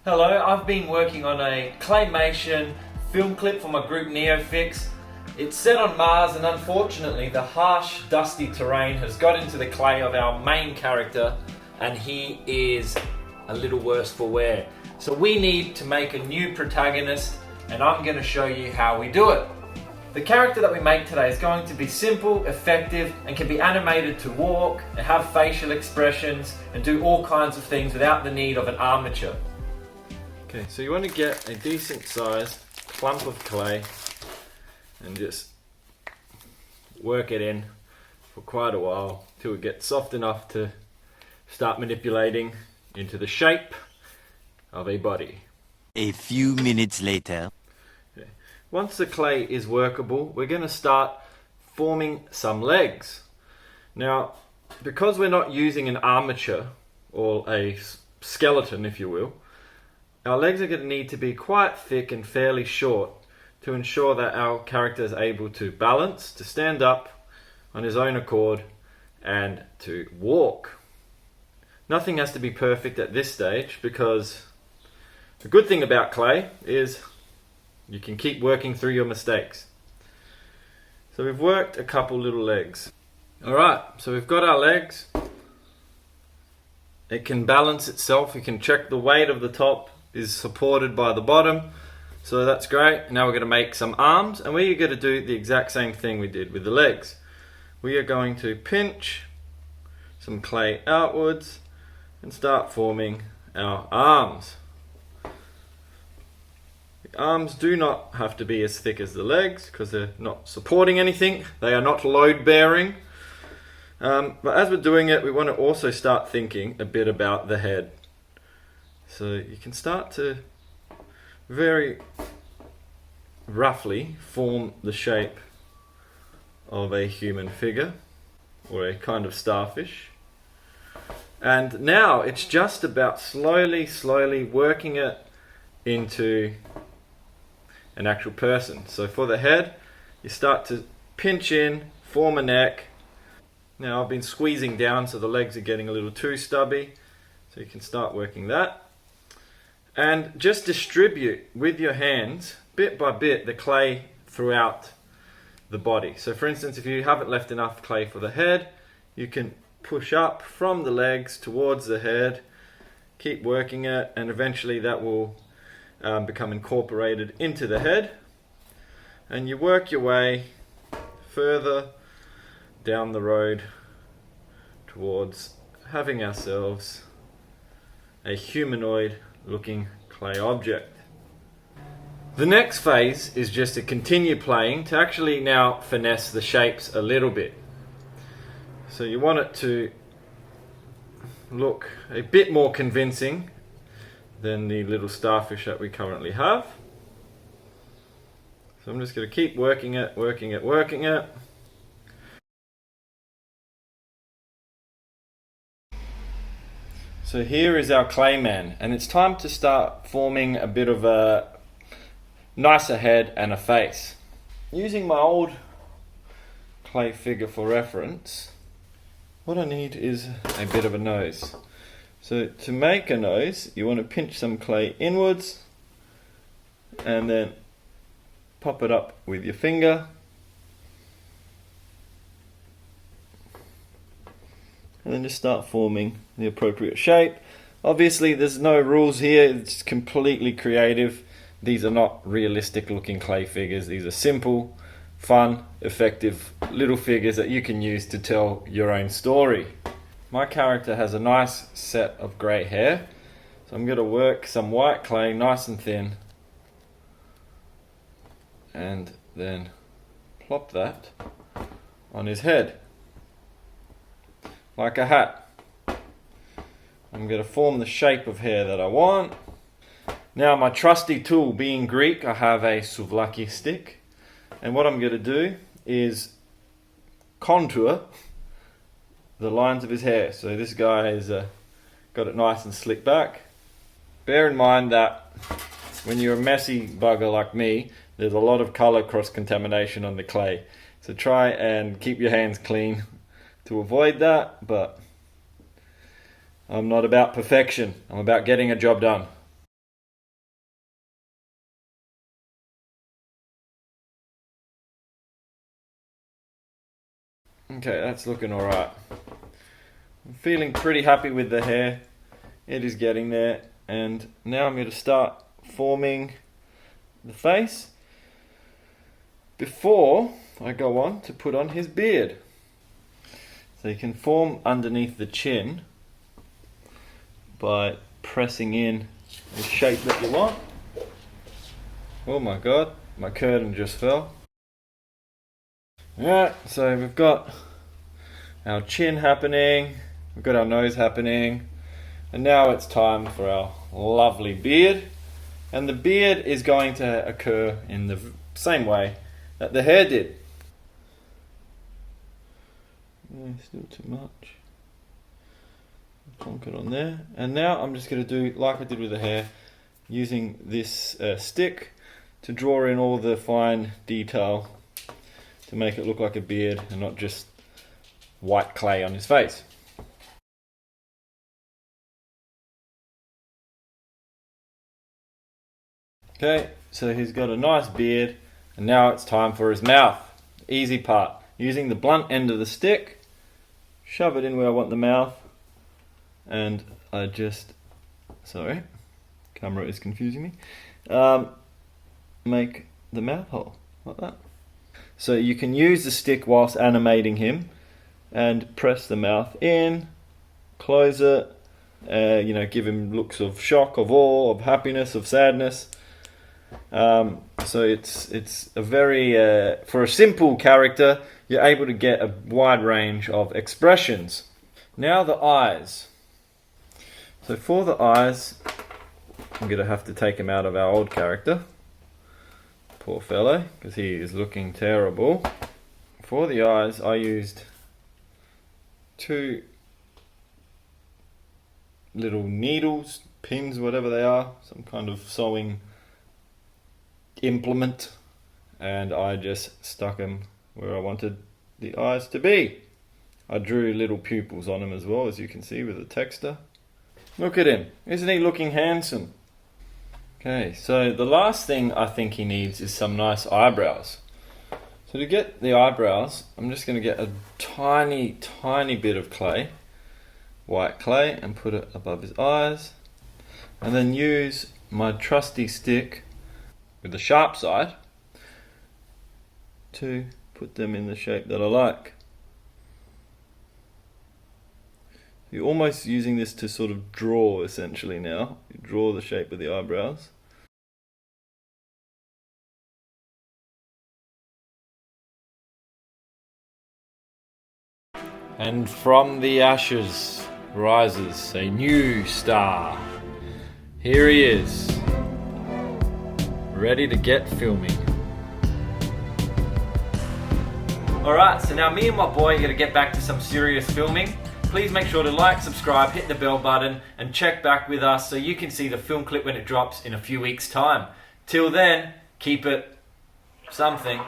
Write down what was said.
Hello, I've been working on a Claymation film clip for my group NEOFIX. It's set on Mars, and unfortunately the harsh, dusty terrain has got into the clay of our main character, and he is a little worse for wear. So we need to make a new protagonist, and I'm going to show you how we do it. The character that we make today is going to be simple, effective, and can be animated to walk, and have facial expressions, and do all kinds of things without the need of an armature. Okay, so you want to get a decent sized clump of clay and just work it in for quite a while till it gets soft enough to start manipulating into the shape of a body. A few minutes later. Okay. Once the clay is workable, we're going to start forming some legs. Now, because we're not using an armature or a skeleton, if you will, our legs are going to need to be quite thick and fairly short to ensure that our character is able to balance, to stand up on his own accord, and to walk. Nothing has to be perfect at this stage, because the good thing about clay is you can keep working through your mistakes. So we've worked a couple little legs. Alright, so we've got our legs. It can balance itself. You can check the weight of the top is supported by the bottom, so that's great. Now we're going to make some arms, and we're going to do the exact same thing we did with the legs. We are going to pinch some clay outwards and start forming our arms. The arms do not have to be as thick as the legs because they're not supporting anything. They are not load bearing. But as we're doing it, we want to also start thinking a bit about the head. So you can start to very roughly form the shape of a human figure or a kind of starfish. And now it's just about slowly working it into an actual person. So for the head, you start to pinch in, form a neck. Now I've been squeezing down so the legs are getting a little too stubby. So you can start working that. And just distribute with your hands, bit by bit, the clay throughout the body. So for instance, if you haven't left enough clay for the head, you can push up from the legs towards the head, keep working it, and eventually that will become incorporated into the head. And you work your way further down the road towards having ourselves a humanoid looking clay object. The next phase is just to continue playing to actually now finesse the shapes a little bit. So you want it to look a bit more convincing than the little starfish that we currently have. So I'm just going to keep working it. So here is our Clayman, and it's time to start forming a bit of a nicer head and a face. Using my old clay figure for reference, what I need is a bit of a nose. So to make a nose, you want to pinch some clay inwards and then pop it up with your finger. And then just start forming the appropriate shape. Obviously there's no rules here, it's completely creative. These are not realistic looking clay figures. These are simple, fun, effective little figures that you can use to tell your own story. My character has a nice set of grey hair, so I'm going to work some white clay nice and thin and then plop that on his head like a hat. I'm going to form the shape of hair that I want. Now my trusty tool, being Greek, I have a souvlaki stick, and what I'm going to do is contour the lines of his hair. So this guy has got it nice and slick back. Bear in mind that when you're a messy bugger like me, there's a lot of color cross contamination on the clay. So try and keep your hands clean to avoid that, but I'm not about perfection. I'm about getting a job done. Okay, that's looking alright. I'm feeling pretty happy with the hair. It is getting there. And now I'm going to start forming the face before I go on to put on his beard. So you can form underneath the chin by pressing in the shape that you want. Oh my god, my curtain just fell. Alright, so we've got our chin happening, we've got our nose happening, and now it's time for our lovely beard. And the beard is going to occur in the same way that the hair did. Yeah, still too much. Plonk it on there. And now I'm just going to do like I did with the hair, using this stick to draw in all the fine detail to make it look like a beard and not just white clay on his face. Okay, so he's got a nice beard, and now it's time for his mouth. Easy part. Using the blunt end of the stick, shove it in where I want the mouth, and I just, sorry, camera is confusing me, make the mouth hole, like that. So you can use the stick whilst animating him, and press the mouth in, close it, give him looks of shock, of awe, of happiness, of sadness. So it's a very, for a simple character, you're able to get a wide range of expressions. Now the eyes. So for the eyes, I'm going to have to take him out of our old character. Poor fellow, because he is looking terrible. For the eyes, I used 2 little needles, pins, whatever they are, some kind of sewing implement, and I just stuck them where I wanted the eyes to be. I drew little pupils on him as well, as you can see with the texture. Look at him, isn't he looking handsome? Okay, so the last thing I think he needs is some nice eyebrows. So to get the eyebrows, I'm just going to get a tiny bit of clay, white clay, and put it above his eyes, and then use my trusty stick with the sharp side to put them in the shape that I like. You're almost using this to sort of draw, essentially now. You draw the shape of the eyebrows. And from the ashes rises a new star. Here he is, ready to get filming. Alright, so now me and my boy are going to get back to some serious filming. Please make sure to like, subscribe, hit the bell button, and check back with us so you can see the film clip when it drops in a few weeks' time. Till then, keep it something.